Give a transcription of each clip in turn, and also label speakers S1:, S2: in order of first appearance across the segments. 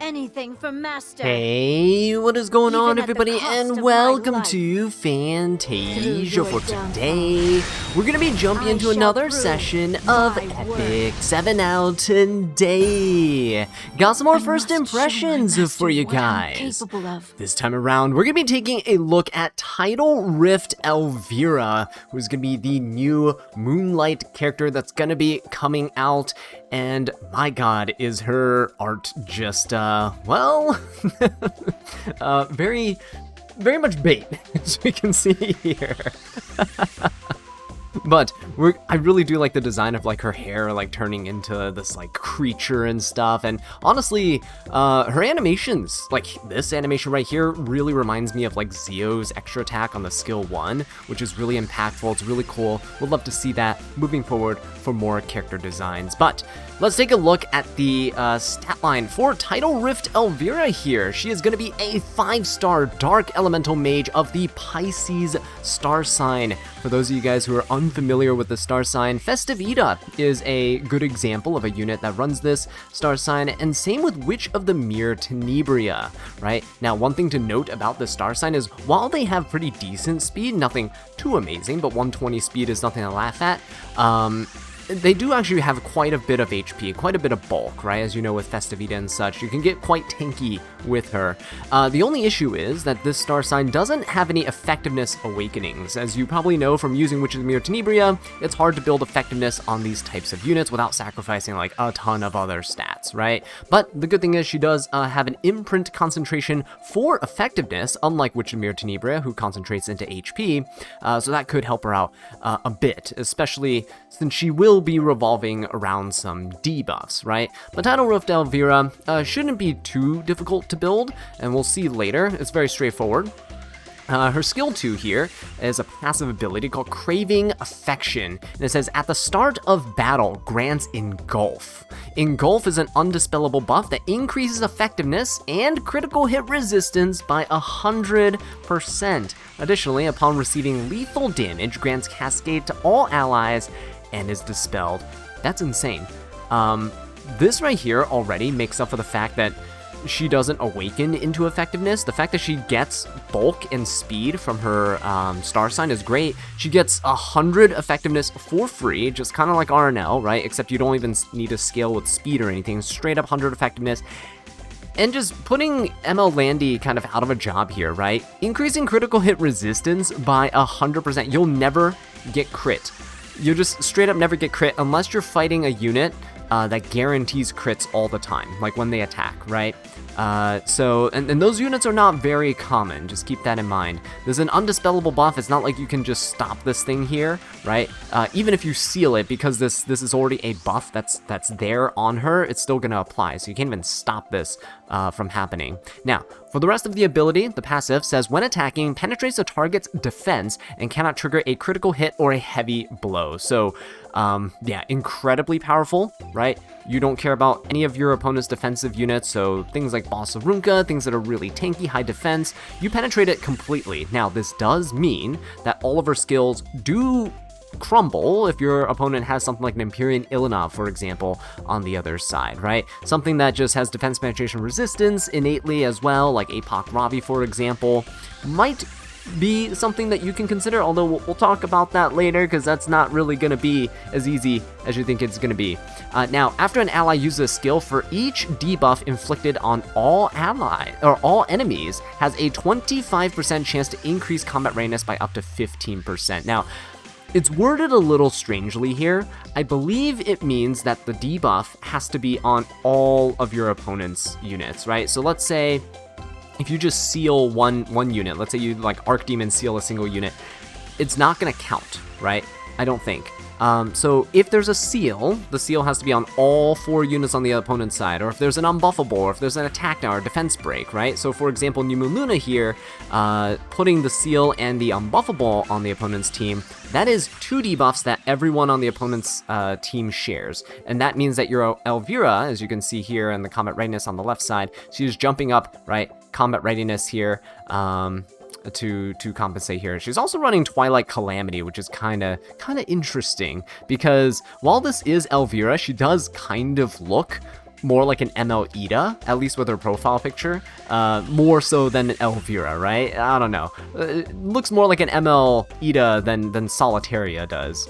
S1: anything for Master.
S2: Hey, what is going on,
S1: Even at the
S2: everybody,
S1: cost
S2: and
S1: of my
S2: welcome
S1: life.
S2: to Fantasia.
S1: Through
S2: For
S1: your
S2: today, we're gonna be jumping
S1: I
S2: into
S1: shall
S2: another
S1: prove
S2: session of
S1: my
S2: Epic
S1: worth.
S2: 7 out today. Got some more
S1: I
S2: first
S1: must show my
S2: impressions
S1: master
S2: for you
S1: what I'm
S2: guys.
S1: capable of.
S2: This time around, we're gonna be taking a look at Tidal Rift Elvira, who's gonna be the new Moonlight character that's gonna be coming out. And my god, is her art just, well, very much bait, as we can see here. But I really do like the design of like her hair like turning into this like creature and stuff, and honestly, her animations, like this animation right here, really reminds me of like Zio's extra attack on the skill 1, which is really impactful. It's really cool. Would love to see that moving forward for more character designs. But let's take a look at the stat line for Tidal Rift Elvira here. She is going to be a 5-star Dark Elemental Mage of the Pisces star sign. For those of you guys who are unfamiliar with the star sign, Festivita is a good example of a unit that runs this star sign, and same with Witch of the Mere Tenebria, right? Now, one thing to note about the star sign is while they have pretty decent speed, nothing too amazing, but 120 speed is nothing to laugh at, they do actually have quite a bit of HP, quite a bit of bulk, right? As you know, with Festivita and such, you can get quite tanky with her. The only issue is that this star sign doesn't have any effectiveness awakenings. As you probably know from using Witch of the Mere Tenebria, it's hard to build effectiveness on these types of units without sacrificing like a ton of other stats, right? But the good thing is she does have an imprint concentration for effectiveness, unlike Witch of the Mere Tenebria, who concentrates into HP, so that could help her out a bit, especially since she will be revolving around some debuffs, right? But Tidal Rift Elvira shouldn't be too difficult to build, and we'll see later. It's very straightforward. Her skill 2 here is a passive ability called Craving Affection, and it says, at the start of battle, grants Engulf. Engulf is an undispellable buff that increases effectiveness and critical hit resistance by 100%. Additionally, upon receiving lethal damage, grants Cascade to all allies and is dispelled. That's insane. This right here already makes up for the fact that she doesn't awaken into effectiveness. The fact that she gets bulk and speed from her star sign is great. She gets 100 effectiveness for free, just kind of like RNL, right? Except you don't even need to scale with speed or anything. Straight up 100 effectiveness. And just putting ML Landy kind of out of a job here, right? Increasing critical hit resistance by 100%. You'll never get crit. You'll just straight up never get crit unless you're fighting a unit that guarantees crits all the time, like when they attack, right? And those units are not very common, just keep that in mind. There's an undispellable buff. It's not like you can just stop this thing here, right? Even if you seal it, because this is already a buff that's there on her, it's still gonna apply, so you can't even stop this from happening. Now, for the rest of the ability, the passive says, when attacking, penetrates the target's defense and cannot trigger a critical hit or a heavy blow. So, yeah, incredibly powerful, right? You don't care about any of your opponent's defensive units, so things like Boss of Runka, things that are really tanky, high defense, you penetrate it completely. Now, this does mean that all of her skills do crumble if your opponent has something like an Empyrean Ilinov, for example, on the other side, right? Something that just has defense penetration resistance innately as well, like Apoc Ravi, for example, might be something that you can consider, although we'll talk about that later, because that's not really going to be as easy as you think it's going to be. Now, after an ally uses a skill, for each debuff inflicted on all enemies has a 25% chance to increase combat readiness by up to 15%. Now, it's worded a little strangely here. I believe it means that the debuff has to be on all of your opponent's units, right? So let's say if you just seal one unit, let's say you like Archdemon seal a single unit, it's not gonna count, right? I don't think. So if there's a seal, the seal has to be on all 4 units on the opponent's side, or if there's an unbuffable, or if there's an attack now or defense break, right? So for example, New Moon Luna here, putting the seal and the unbuffable on the opponent's team, that is 2 debuffs that everyone on the opponent's team shares. And that means that your Elvira, as you can see here in the combat readiness on the left side, she's jumping up, right? Combat readiness here. To compensate here. She's also running Twilight Calamity, which is kind of interesting, because while this is Elvira, she does kind of look more like an ML Ida, at least with her profile picture, more so than an Elvira, right? I don't know. It looks more like an ML Ida than Solitaria does.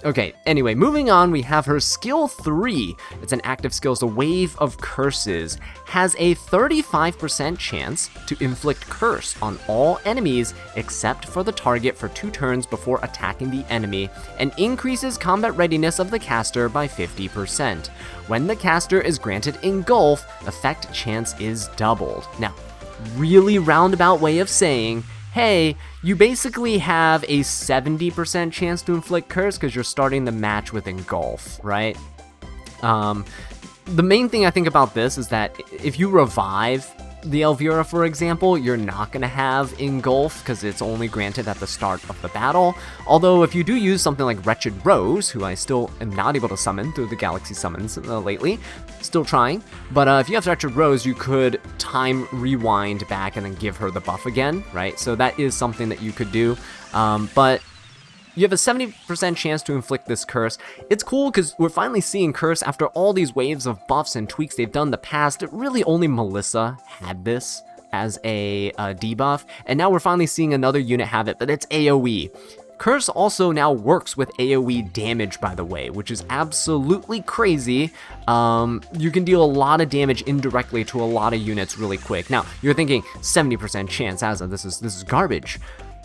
S2: Okay, anyway, moving on, we have her skill 3. It's an active skill, so Wave of Curses. Has a 35% chance to inflict curse on all enemies except for the target for 2 turns before attacking the enemy, and increases combat readiness of the caster by 50%. When the caster is granted Engulf, effect chance is doubled. Now, really roundabout way of saying, hey, you basically have a 70% chance to inflict curse because you're starting the match with Engulf, right? The main thing I think about this is that if you revive the Elvira, for example, you're not going to have Engulf because it's only granted at the start of the battle. Although if you do use something like Wretched Rose, who I still am not able to summon through the Galaxy Summons lately, still trying, but if you have Wretched Rose, you could time rewind back and then give her the buff again, right? So that is something that you could do, but you have a 70% chance to inflict this curse. It's cool because we're finally seeing curse after all these waves of buffs and tweaks they've done in the past. Really only Melissa had this as a debuff, and now we're finally seeing another unit have it, but it's AoE. Curse also now works with AoE damage, by the way, which is absolutely crazy. You can deal a lot of damage indirectly to a lot of units really quick. Now, you're thinking 70% chance, Azza, this is garbage,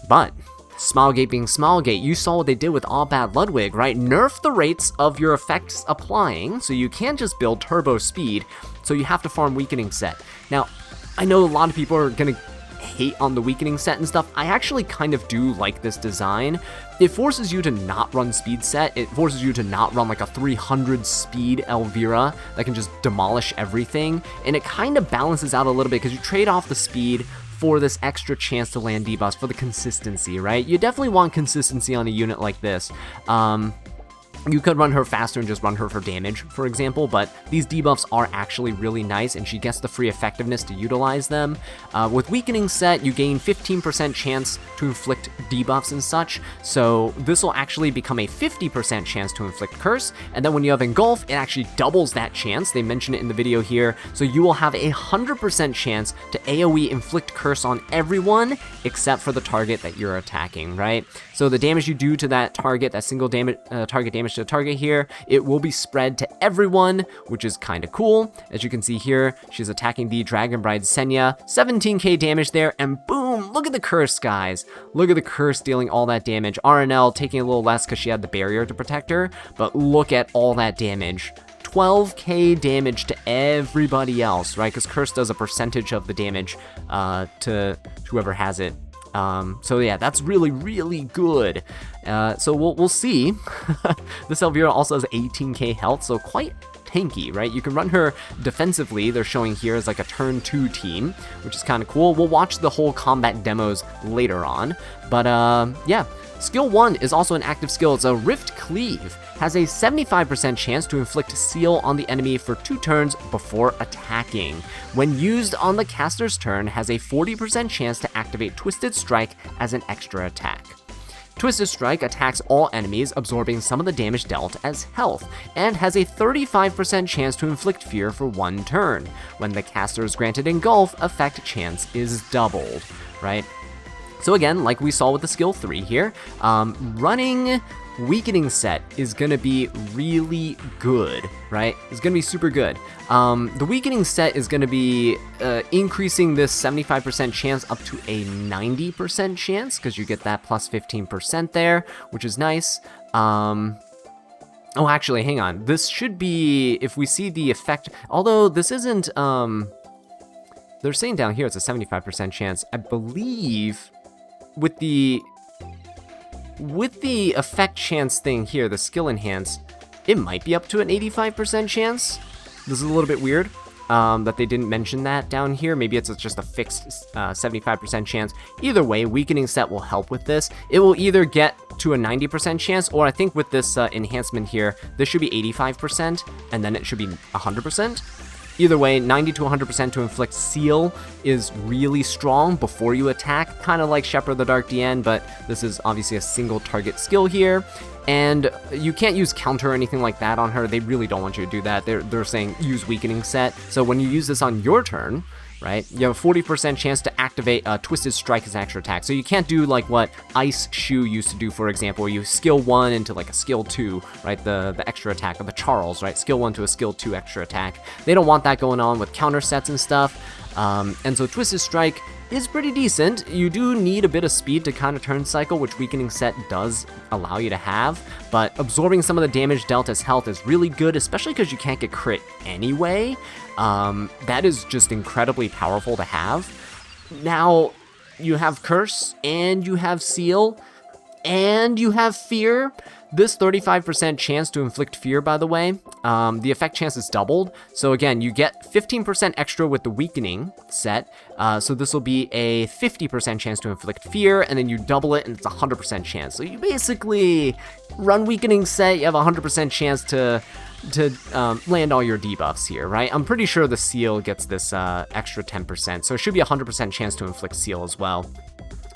S2: but Smilegate being Smilegate, you saw what they did with All Bad Ludwig, right? Nerf the rates of your effects applying, so you can't just build turbo speed, so you have to farm Weakening Set. Now, I know a lot of people are gonna hate on the Weakening Set and stuff. I actually kind of do like this design. It forces you to not run Speed Set. It forces you to not run like a 300 speed Elvira that can just demolish everything, and it kind of balances out a little bit because you trade off the speed for this extra chance to land debuffs for the consistency, right? You definitely want consistency on a unit like this. You could run her faster and just run her for damage, for example, but these debuffs are actually really nice, and she gets the free effectiveness to utilize them. With Weakening Set, you gain 15% chance to inflict debuffs and such, so this will actually become a 50% chance to inflict curse, and then when you have Engulf, it actually doubles that chance. They mention it in the video here, so you will have a 100% chance to AoE inflict curse on everyone except for the target that you're attacking, right? So the damage you do to that target, that single damage, target damage to the target here, it will be spread to everyone, which is kind of cool. As you can see here, she's attacking the Dragon Bride Senya, 17k damage there, and boom, look at the curse, guys. Look at the curse dealing all that damage. RNL taking a little less because she had the barrier to protect her, but look at all that damage. 12k damage to everybody else, right? Because curse does a percentage of the damage to whoever has it. So yeah, that's really, really good. So we'll see. This Elvira also has 18k health, so quite tanky, right? You can run her defensively, they're showing here as like a turn 2 team, which is kind of cool. We'll watch the whole combat demos later on, but yeah. Skill 1 is also an active skill. It's a Rift Cleave. Has a 75% chance to inflict seal on the enemy for 2 turns before attacking. When used on the caster's turn, has a 40% chance to activate Twisted Strike as an extra attack. Twisted Strike attacks all enemies, absorbing some of the damage dealt as health, and has a 35% chance to inflict fear for 1 turn. When the caster is granted Engulf, effect chance is doubled, right? So again, like we saw with the skill 3 here, running Weakening Set is going to be really good, right? It's going to be super good. The Weakening Set is going to be increasing this 75% chance up to a 90% chance, because you get that plus 15% there, which is nice. Oh, actually, hang on. This should be, if we see the effect, although this isn't, they're saying down here it's a 75% chance. I believe with the effect chance thing here, the skill enhance, it might be up to an 85% chance. This is a little bit weird that they didn't mention that down here. Maybe it's just a fixed 75% chance. Either way, Weakening Set will help with this. It will either get to a 90% chance, or I think with this enhancement here, this should be 85%, and then it should be 100%. Either way, 90 to 100% to inflict seal is really strong before you attack, kind of like Shepherd of the Dark DN, but this is obviously a single target skill here. And you can't use counter or anything like that on her. They really don't want you to do that. They're saying use weakening set. So when you use this on your turn, right, you have a 40% chance to activate Twisted Strike as an extra attack. So you can't do like what Ice Shoe used to do, for example, where you skill 1 into like a skill 2, right, the extra attack, or the Charles, right, skill 1 to a skill 2 extra attack. They don't want that going on with counter sets and stuff. And so Twisted Strike is pretty decent. You do need a bit of speed to kind of turn cycle, which weakening set does allow you to have, but absorbing some of the damage dealt as health is really good, especially because you can't get crit anyway. That is just incredibly powerful to have. Now, you have Curse, and you have Seal, and you have Fear. This 35% chance to inflict fear, by the way, the effect chance is doubled. So again, you get 15% extra with the weakening set. So this will be a 50% chance to inflict fear, and then you double it, and it's a 100% chance. So you basically run weakening set, you have a 100% chance to land all your debuffs here, right? I'm pretty sure the Seal gets this extra 10%, so it should be a 100% chance to inflict Seal as well.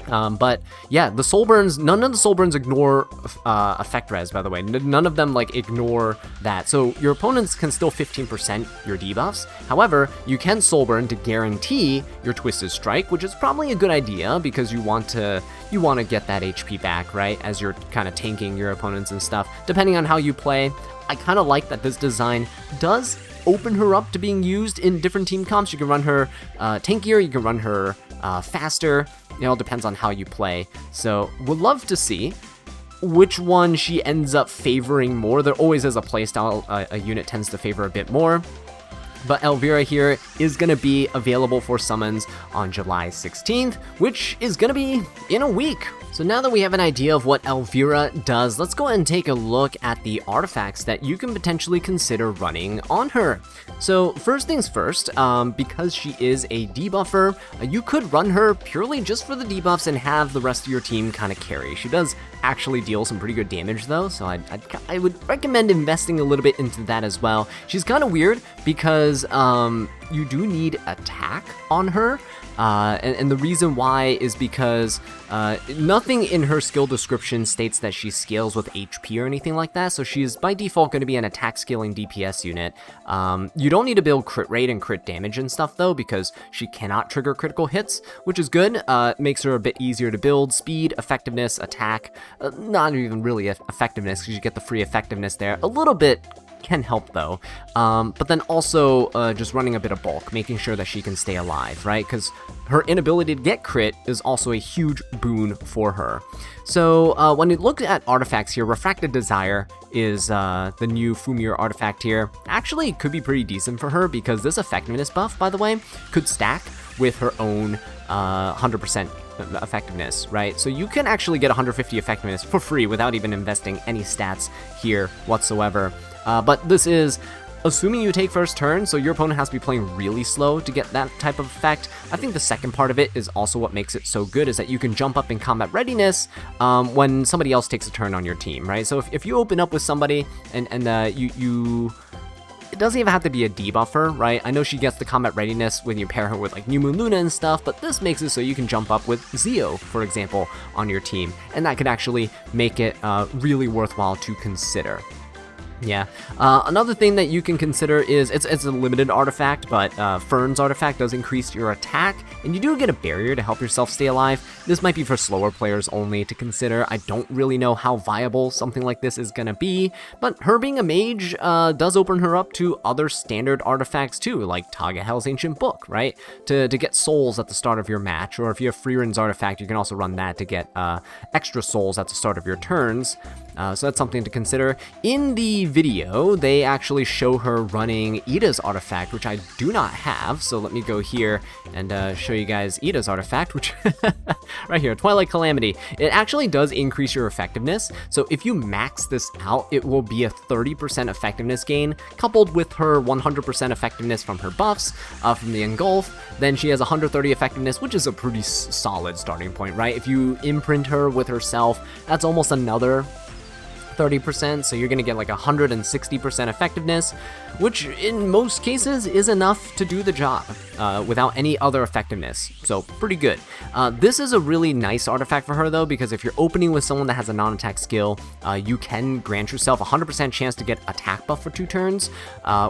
S2: But yeah, the soul burns, none of the soul burns ignore effect res, by the way. None of them like ignore that. So your opponents can still 15% your debuffs. However, you can soul burn to guarantee your Twisted Strike, which is probably a good idea because you want to get that HP back, right? As you're kind of tanking your opponents and stuff, depending on how you play. I kind of like that this design does open her up to being used in different team comps. You can run her tankier, you can run her faster. It all depends on how you play. So would love to see which one she ends up favoring more. There always is a playstyle a unit tends to favor a bit more. But Elvira here is going to be available for summons on July 16th, which is going to be in a week. So now that we have an idea of what Elvira does, let's go ahead and take a look at the artifacts that you can potentially consider running on her. So first things first, because she is a debuffer, you could run her purely just for the debuffs and have the rest of your team kind of carry. She does actually deal some pretty good damage though, so I would recommend investing a little bit into that as well. She's kind of weird because you do need attack on her. And the reason why is because nothing in her skill description states that she scales with HP or anything like that, so she is by default going to be an attack scaling DPS unit. You don't need to build crit rate and crit damage and stuff though, because she cannot trigger critical hits, which is good. Makes her a bit easier to build. Speed, effectiveness, attack, not even really effectiveness because you get the free effectiveness there. A little bit can help though, but then also just running a bit of bulk, making sure that she can stay alive, right? Because her inability to get crit is also a huge boon for her. So when you look at artifacts here, Refracted Desire is the new Fumir artifact here. Actually, it could be pretty decent for her because this effectiveness buff, by the way, could stack with her own 100% effectiveness, right? So you can actually get 150 effectiveness for free without even investing any stats here whatsoever. But this is assuming you take first turn, so your opponent has to be playing really slow to get that type of effect. I think the second part of it is also what makes it so good, is that you can jump up in combat readiness when somebody else takes a turn on your team, right? So if you open up with somebody and you it doesn't even have to be a debuffer, right? I know she gets the combat readiness when you pair her with like New Moon Luna and stuff, but this makes it so you can jump up with Zio, for example, on your team, and that could actually make it really worthwhile to consider. Yeah, another thing that you can consider is, it's a limited artifact, but Fern's artifact does increase your attack, and you do get a barrier to help yourself stay alive. This might be for slower players only to consider. I don't really know how viable something like this is gonna be, but her being a mage does open her up to other standard artifacts too, like Tagahel's Ancient Book, right? To get souls at the start of your match, or if you have Freeren's artifact, you can also run that to get extra souls at the start of your turns. So that's something to consider. In the video, they actually show her running Ida's artifact, which I do not have. So let me go here and show you guys Ida's artifact, which right here, Twilight Calamity. It actually does increase your effectiveness. So if you max this out, it will be a 30% effectiveness gain, coupled with her 100% effectiveness from her buffs, from the Engulf. Then she has 130 effectiveness, which is a pretty solid starting point, right? If you imprint her with herself, that's almost another 30%, so you're going to get like 160% effectiveness, which in most cases is enough to do the job without any other effectiveness, so pretty good. This is a really nice artifact for her though, because if you're opening with someone that has a non-attack skill, you can grant yourself a 100% chance to get attack buff for 2 turns.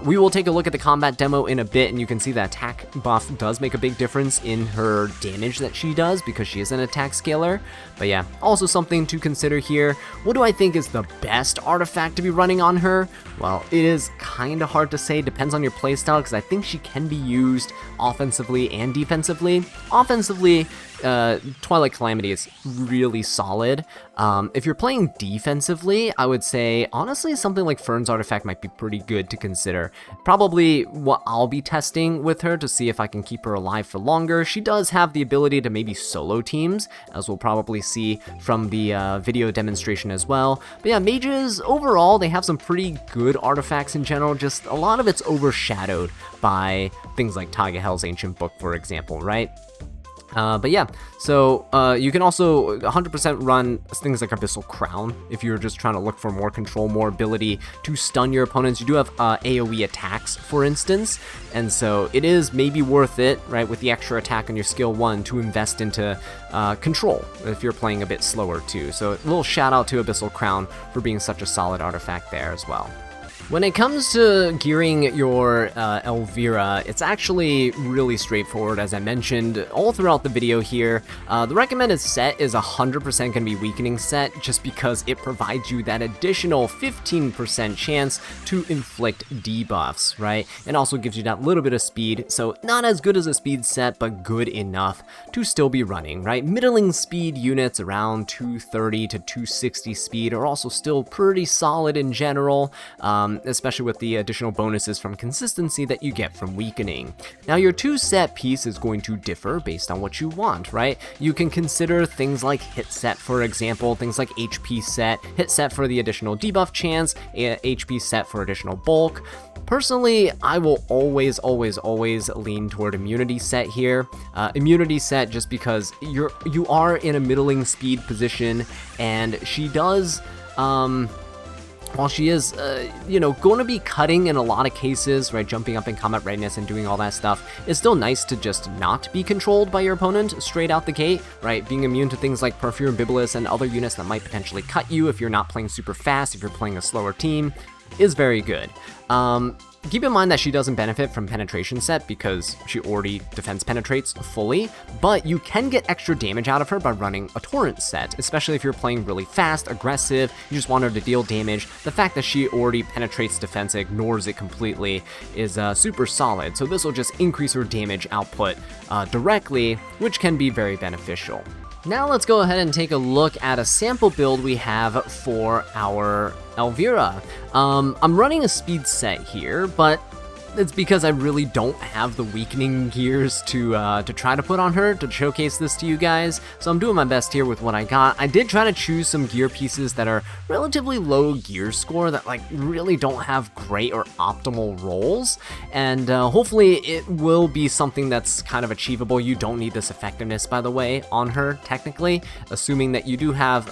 S2: We will take a look at the combat demo in a bit, and you can see that attack buff does make a big difference in her damage that she does because she is an attack scaler. But yeah, also something to consider here. What do I think is the best artifact to be running on her? Well, it is kind of hard to say, depends on your playstyle, because I think she can be used offensively and defensively. Offensively, Twilight Calamity is really solid. If you're playing defensively, I would say, honestly, something like Fern's Artifact might be pretty good to consider. Probably what I'll be testing with her to see if I can keep her alive for longer. She does have the ability to maybe solo teams, as we'll probably see from the video demonstration as well. But yeah, mages, overall, they have some pretty good artifacts in general, just a lot of it's overshadowed by things like Taiga Hell's Ancient Book, for example, right? But yeah, so you can also 100% run things like Abyssal Crown if you're just trying to look for more control, more ability to stun your opponents. You do have AoE attacks, for instance, and so it is maybe worth it, right, with the extra attack on your skill 1 to invest into control if you're playing a bit slower too. So a little shout out to Abyssal Crown for being such a solid artifact there as well. When it comes to gearing your Elvira, it's actually really straightforward, as I mentioned all throughout the video here. The recommended set is 100% going to be Weakening set, just because it provides you that additional 15% chance to inflict debuffs, right? And also gives you that little bit of speed, so not as good as a speed set, but good enough to still be running, right? Middling speed units around 230 to 260 speed are also still pretty solid in general, especially with the additional bonuses from consistency that you get from weakening. Now, your 2 set piece is going to differ based on what you want, right? You can consider things like hit set, for example, things like HP set, hit set for the additional debuff chance, HP set for additional bulk. Personally, I will always lean toward immunity set here. Immunity set just because you are in a middling speed position, and she does, while she is, going to be cutting in a lot of cases, right, jumping up in combat readiness and doing all that stuff, it's still nice to just not be controlled by your opponent straight out the gate, right? Being immune to things like Perfume Bibulus and other units that might potentially cut you if you're not playing super fast, if you're playing a slower team, is very good. Keep in mind that she doesn't benefit from penetration set because she already defense penetrates fully, but you can get extra damage out of her by running a torrent set, especially if you're playing really fast, aggressive, you just want her to deal damage. The fact that she already penetrates defense and ignores it completely is super solid, so this will just increase her damage output directly, which can be very beneficial. Now let's go ahead and take a look at a sample build we have for our Elvira. I'm running a speed set here, but it's because I really don't have the weakening gears to try to put on her to showcase this to you guys, so I'm doing my best here with what I got. I did try to choose some gear pieces that are relatively low gear score that like really don't have great or optimal rolls, and hopefully it will be something that's kind of achievable. You don't need this effectiveness, by the way, on her technically, assuming that you do have,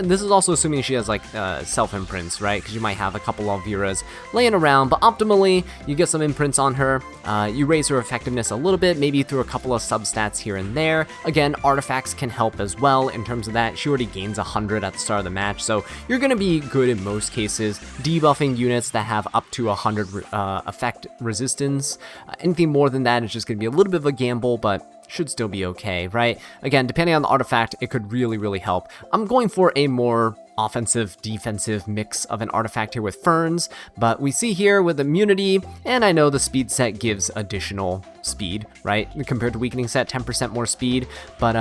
S2: this is also assuming she has like self-imprints, right, because you might have a couple Elviras laying around, but optimally you get some imprints on her, you raise her effectiveness a little bit, maybe through a couple of substats here and there. Again, artifacts can help as well in terms of that. She already gains 100 at the start of the match, so you're going to be good in most cases. Debuffing units that have up to 100 effect resistance. Anything more than that is just going to be a little bit of a gamble, but should still be okay, right? Again, depending on the artifact, it could really help. I'm going for a more offensive, defensive mix of an artifact here with Ferns, but we see here with immunity, and I know the speed set gives additional speed, right? Compared to weakening set, 10% more speed, but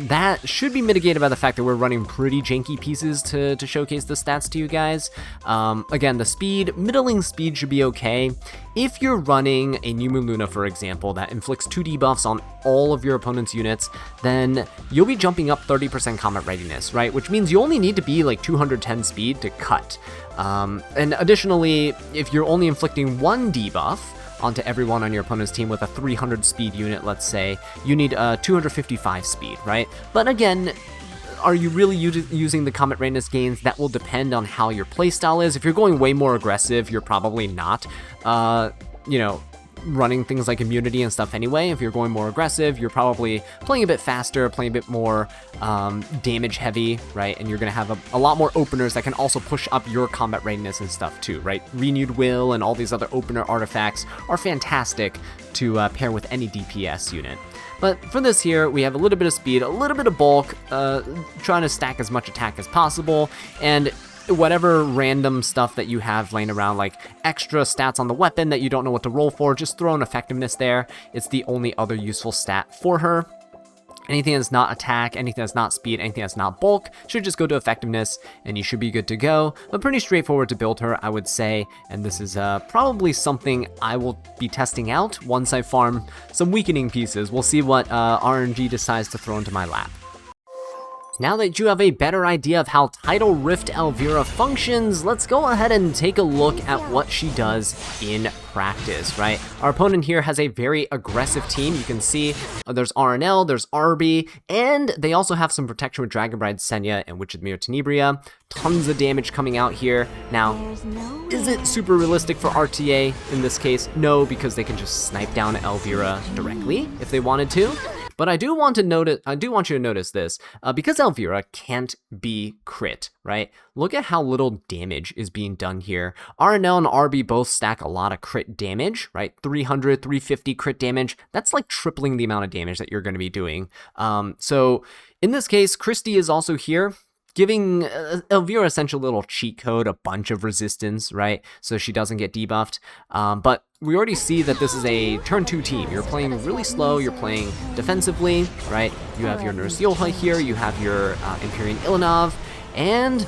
S2: that should be mitigated by the fact that we're running pretty janky pieces to showcase the stats to you guys. Again, the speed, middling speed should be okay. If you're running a New Moon Luna, for example, that inflicts 2 debuffs on all of your opponent's units, then you'll be jumping up 30% combat readiness, right? Which means you only need to be like 210 speed to cut. And additionally, if you're only inflicting 1 debuff onto everyone on your opponent's team with a 300 speed unit, let's say, you need 255 speed, right? But again, are you really using the Combat Readiness gains? That will depend on how your playstyle is. If you're going way more aggressive, you're probably not, you know, running things like immunity and stuff anyway. If you're going more aggressive, you're probably playing a bit faster, playing a bit more damage heavy, right? And you're going to have a lot more openers that can also push up your combat readiness and stuff too, right? Renewed Will and all these other opener artifacts are fantastic to pair with any DPS unit. But for this here, we have a little bit of speed, a little bit of bulk, trying to stack as much attack as possible, and whatever random stuff that you have laying around, like extra stats on the weapon that you don't know what to roll for, just throw an effectiveness there. It's the only other useful stat for her. Anything that's not attack, anything that's not speed, anything that's not bulk should just go to effectiveness, and you should be good to go. But pretty straightforward to build her, I would say, and this is probably something I will be testing out once I farm some weakening pieces. We'll see what RNG decides to throw into my lap. Now that you have a better idea of how Tidal Rift Elvira functions, let's go ahead and take a look at what she does in practice, right? Our opponent here has a very aggressive team. You can see there's RNL, there's RB, and they also have some protection with Dragon Bride Senya and Witch of the Mirror Tenebria. Tons of damage coming out here. Now, is it super realistic for RTA in this case? No, because they can just snipe down Elvira directly if they wanted to. But I do want you to notice this, because Elvira can't be crit, right? Look at how little damage is being done here. RNL and RB both stack a lot of crit damage, right? 300, 350 crit damage. That's like tripling the amount of damage that you're going to be doing. So in this case, Christy is also here, giving Elvira essentially a little cheat code, a bunch of resistance, right? So she doesn't get debuffed. But we already see that this is a turn 2 team. You're playing really slow, you're playing defensively, right? You have your Nurse Yoha here, you have your Empyrean Ilanov, and,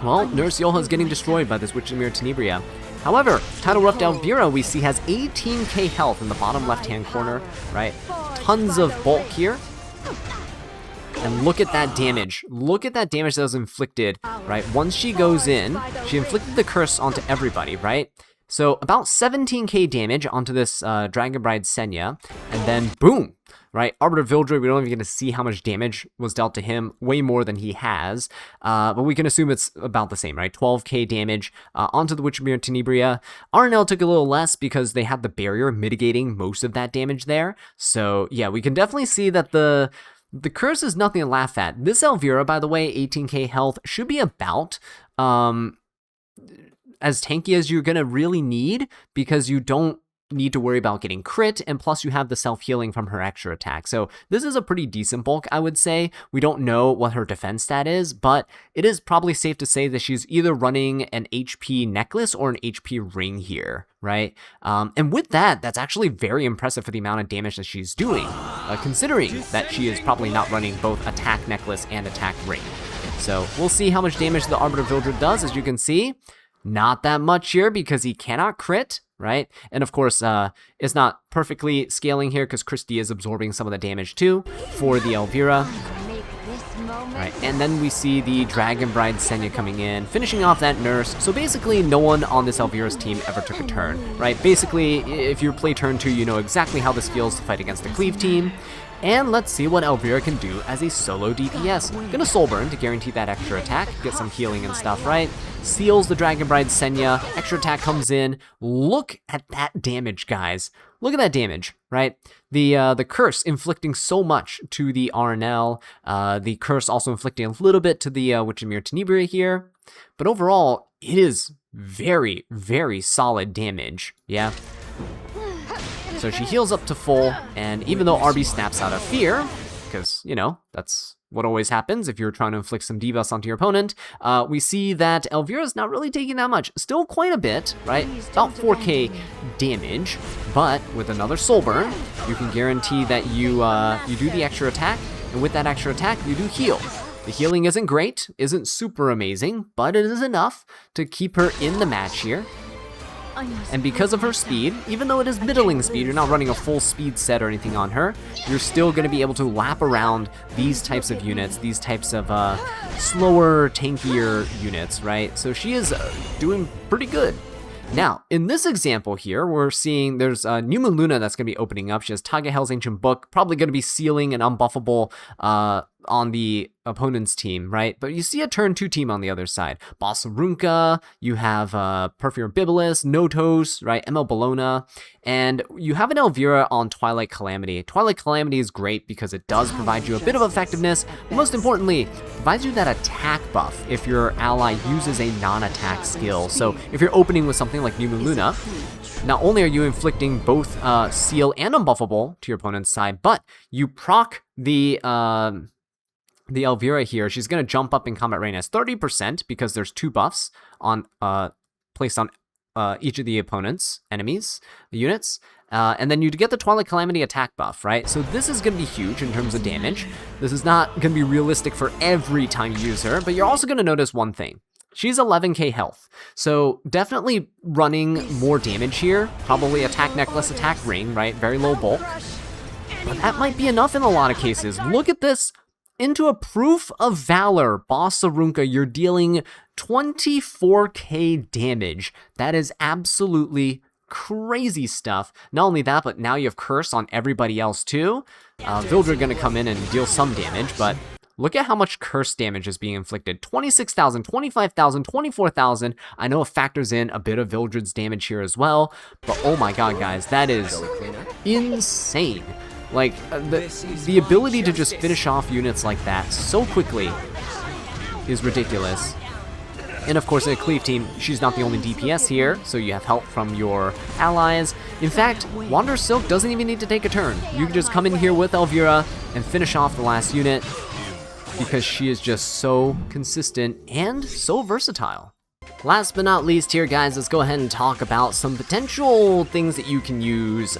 S2: well, Nurse Yoha is getting destroyed by this Witch of the Mirror Tenebria. However, Tidal Rift Elvira we see has 18k health in the bottom left-hand corner, right? Tons of bulk here. And look at that damage. Look at that damage that was inflicted, right? Once she goes in, she inflicted the curse onto everybody, right? So about 17k damage onto this Dragon Bride Senya, and then boom, right? Arbiter Vildre, we don't even get to see how much damage was dealt to him, way more than he has, but we can assume it's about the same, right? 12k damage onto the Witch of the Mirror Tenebria. RNL took a little less because they had the barrier mitigating most of that damage there. So yeah, we can definitely see that the curse is nothing to laugh at. This Elvira, by the way, 18k health, should be about as tanky as you're gonna really need, because you don't need to worry about getting crit, and plus you have the self-healing from her extra attack. So this is a pretty decent bulk, I would say. We don't know what her defense stat is, but it is probably safe to say that she's either running an HP necklace or an HP ring here, right? And with that, that's actually very impressive for the amount of damage that she's doing, considering that she is probably not running both attack necklace and attack ring. So we'll see how much damage the Arbiter Vildred does. As you can see, not that much here because he cannot crit, right? And of course, it's not perfectly scaling here because Christy is absorbing some of the damage too for the Elvira. Right, and then we see the Dragon Bride Senya coming in, finishing off that Nurse. So basically, no one on this Elvira's team ever took a turn, right? Basically, if you play turn 2, you know exactly how this feels to fight against the Cleave team. And let's see what Elvira can do as a solo DPS. Gonna Soul Burn to guarantee that extra attack, get some healing and stuff, right? Seals the Dragon Bride Senya, extra attack comes in. Look at that damage, guys. Look at that damage, right? The curse inflicting so much to the RNL, the curse also inflicting a little bit to the Witch of the Mirror Tenebria here. But overall, it is very, very solid damage, yeah? So she heals up to full, and even though RB snaps out of fear, because, you know, that's what always happens if you're trying to inflict some debuffs onto your opponent, we see that Elvira's not really taking that much. Still quite a bit, right? About 4k damage, but with another Soul Burn, you can guarantee that you do the extra attack, and with that extra attack, you do heal. The healing isn't great, isn't super amazing, but it is enough to keep her in the match here. And because of her speed, even though it is middling speed, you're not running a full speed set or anything on her, you're still going to be able to lap around these types of units, these types of slower, tankier units, right? So she is doing pretty good. Now, in this example here, we're seeing there's New Moon Luna that's going to be opening up. She has Tagahel's Ancient Book, probably going to be sealing an unbuffable on the opponent's team, right? But you see a turn 2 team on the other side. Bossarunka, you have Perfumer Bibulus, Notos, right? ML Bologna, and you have an Elvira on Twilight Calamity. Twilight Calamity is great because it does provide you a bit of effectiveness, but most importantly, provides you that attack buff if your ally uses a non-attack skill. So if you're opening with something like New Moon Luna, not only are you inflicting both seal and unbuffable to your opponent's side, but you proc the Elvira here. She's going to jump up in combat readiness 30% because there's 2 buffs on placed on each of the opponent's units. And then you get the Twilight Calamity attack buff, right? So this is going to be huge in terms of damage. This is not going to be realistic for every time you use her, but you're also going to notice one thing. She's 11k health, so definitely running more damage here. Probably attack necklace, attack ring, right? Very low bulk. But that might be enough in a lot of cases. Look at this. Into a Proof of Valor, Bossarunka, you're dealing 24k damage. That is absolutely crazy stuff. Not only that, but now you have Curse on everybody else too. Vildred gonna come in and deal some damage, but look at how much curse damage is being inflicted. 26,000, 25,000, 24,000. I know it factors in a bit of Vildred's damage here as well, but oh my god, guys, that is insane. Like, the ability to just finish off units like that so quickly is ridiculous. And of course, in a Cleave team, she's not the only DPS here, so you have help from your allies. In fact, Wander Silk doesn't even need to take a turn. You can just come in here with Elvira and finish off the last unit, because she is just so consistent and so versatile. Last but not least here, guys, let's go ahead and talk about some potential things that you can use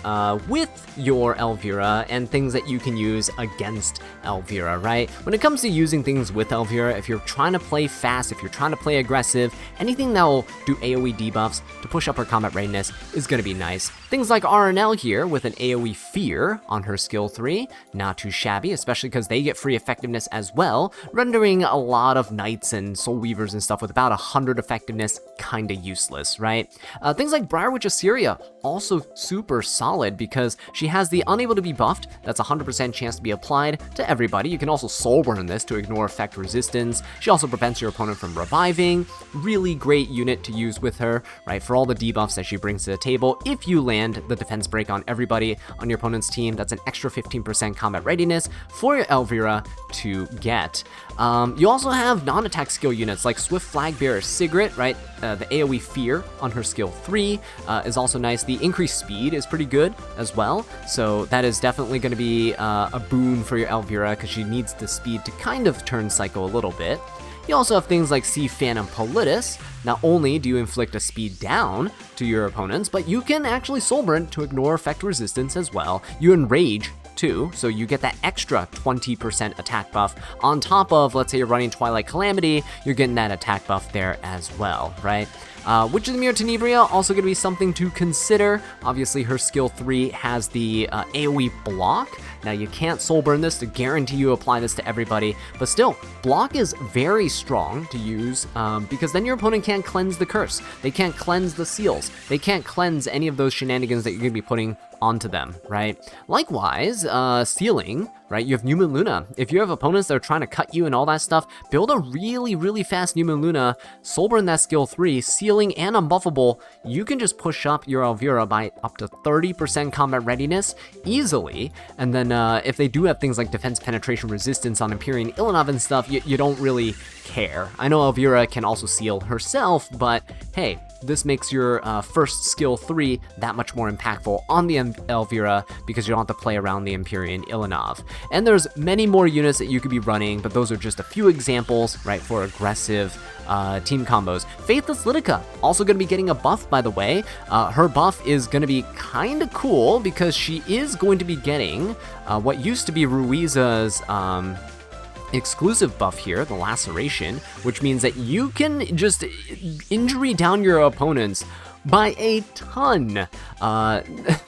S2: with your Elvira and things that you can use against Elvira, right? When it comes to using things with Elvira, if you're trying to play fast, if you're trying to play aggressive, anything that will do AoE debuffs to push up her combat readiness is going to be nice. Things like RNL here with an AoE Fear on her skill 3, not too shabby, especially because they get free effectiveness as well, rendering a lot of Knights and Soul Weavers and stuff with about 100 effectiveness kinda useless, right? Things like Briarwitch Assyria, also super solid because she has the Unable to be buffed, that's 100% chance to be applied to everybody. You can also Soul Burn this to ignore effect resistance. She also prevents your opponent from reviving. Really great unit to use with her, right? For all the debuffs that she brings to the table. If you land the defense break on everybody on your opponent's team, that's an extra 15% combat readiness for your Elvira to get. You also have non-attack skill units like Swift Flagbearer Sigrid, right? The AoE Fear on her skill 3 is also nice. The increased speed is pretty good as well, so that is definitely going to be a boon for your Elvira because she needs the speed to kind of turn cycle a little bit. You also have things like Sea Phantom Politis. Not only do you inflict a speed down to your opponents, but you can actually Soul Burn to ignore effect resistance as well. You Enrage too, so you get that extra 20% attack buff on top of, let's say you're running Twilight Calamity, you're getting that attack buff there as well, right? Witch of the Mirror Tenebria, also going to be something to consider. Obviously, her skill 3 has the AoE block. Now, you can't Soul Burn this to guarantee you apply this to everybody, but still, block is very strong to use because then your opponent can't cleanse the curse. They can't cleanse the seals. They can't cleanse any of those shenanigans that you're going to be putting onto them, right? Likewise, sealing, right? You have New Moon Luna. If you have opponents that are trying to cut you and all that stuff, build a really, really fast New Moon Luna, Soul Burn that skill 3, sealing and unbuffable, you can just push up your Elvira by up to 30% combat readiness easily, and then if they do have things like defense penetration resistance on Empyrean Ilanov and stuff, you don't really care. I know Elvira can also seal herself, but hey, this makes your first skill 3 that much more impactful on the Elvira because you don't have to play around the Empyrean Ilanov. And there's many more units that you could be running, but those are just a few examples, right, for aggressive team combos. Faithless Lidica, also going to be getting a buff, by the way. Her buff is going to be kind of cool because she is going to be getting what used to be Ruiza's exclusive buff here, the Laceration, which means that you can just injury down your opponents by a ton.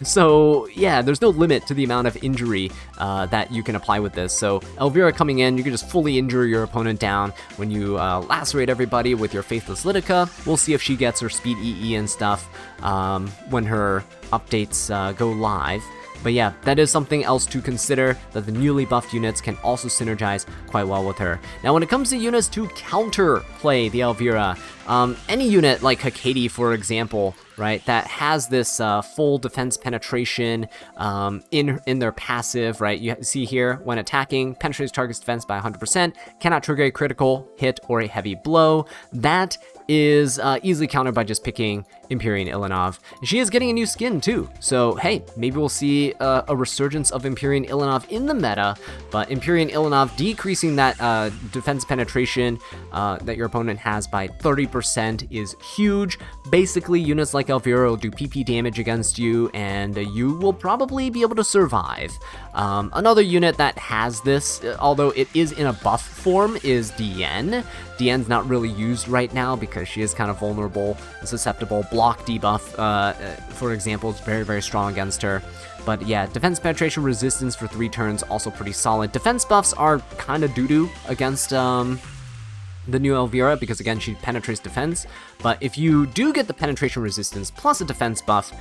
S2: So yeah, there's no limit to the amount of injury that you can apply with this. So Elvira coming in, you can just fully injure your opponent down when you lacerate everybody with your Faithless Lidica. We'll see if she gets her speed EE and stuff when her updates go live. But yeah, that is something else to consider, that the newly buffed units can also synergize quite well with her. Now, when it comes to units to counterplay the Elvira, any unit like Hecate, for example, right, that has this full defense penetration in their passive, right? You see here, when attacking, penetrates target's defense by 100%, cannot trigger a critical hit or a heavy blow. That is easily countered by just picking Empyrean Ilanov. And she is getting a new skin too, so hey, maybe we'll see a resurgence of Empyrean Ilanov in the meta, but Empyrean Ilanov decreasing that defense penetration that your opponent has by 30% is huge. Basically, units like Elvira will do PP damage against you, and you will probably be able to survive. Another unit that has this, although it is in a buff form, is Diane. Diane's not really used right now because she is kind of vulnerable and susceptible. Block debuff, for example, is very, very strong against her. But yeah, defense penetration resistance for 3 turns, also pretty solid. Defense buffs are kind of doo-doo against the new Elvira because, again, she penetrates defense. But if you do get the penetration resistance plus a defense buff,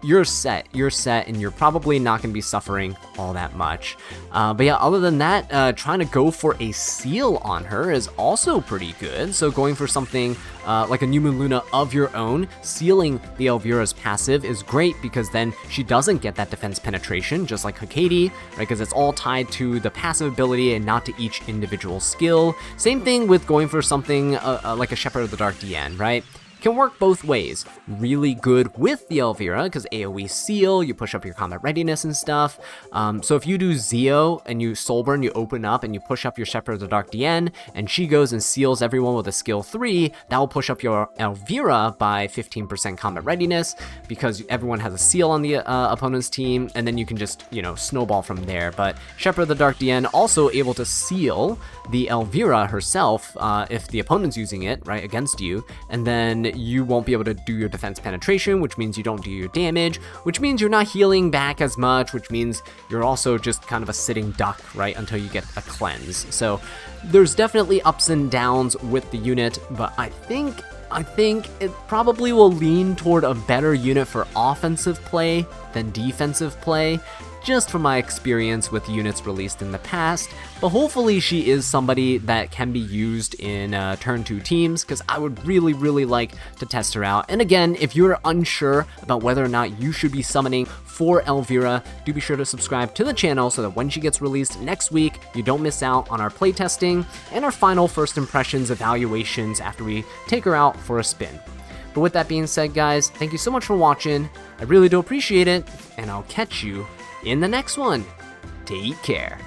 S2: you're set, and you're probably not going to be suffering all that much. But yeah, other than that, trying to go for a seal on her is also pretty good. So going for something like a New Moon Luna of your own, sealing the Elvira's passive is great because then she doesn't get that defense penetration, just like Hecate, right? Because it's all tied to the passive ability and not to each individual skill. Same thing with going for something like a Shepherd of the Dark Diane, right? Can work both ways. Really good with the Elvira because AoE seal, you push up your combat readiness and stuff. So if you do Zeo and you Soulburn, you open up and you push up your Shepherd of the Dark Diane, and she goes and seals everyone with a skill 3, that will push up your Elvira by 15% combat readiness because everyone has a seal on the opponent's team, and then you can just, you know, snowball from there. But Shepherd of the Dark Diane also able to seal the Elvira herself if the opponent's using it, right, against you, and then you won't be able to do your defense penetration, which means you don't do your damage, which means you're not healing back as much, which means you're also just kind of a sitting duck, right, until you get a cleanse. So there's definitely ups and downs with the unit, but I think it probably will lean toward a better unit for offensive play than defensive play, just from my experience with units released in the past. But hopefully she is somebody that can be used in turn 2 teams, because I would really, really like to test her out. And again, if you're unsure about whether or not you should be summoning for Elvira, do be sure to subscribe to the channel so that when she gets released next week, you don't miss out on our playtesting and our final first impressions evaluations after we take her out for a spin. But with that being said, guys, thank you so much for watching. I really do appreciate it, and I'll catch you in the next one. Take care.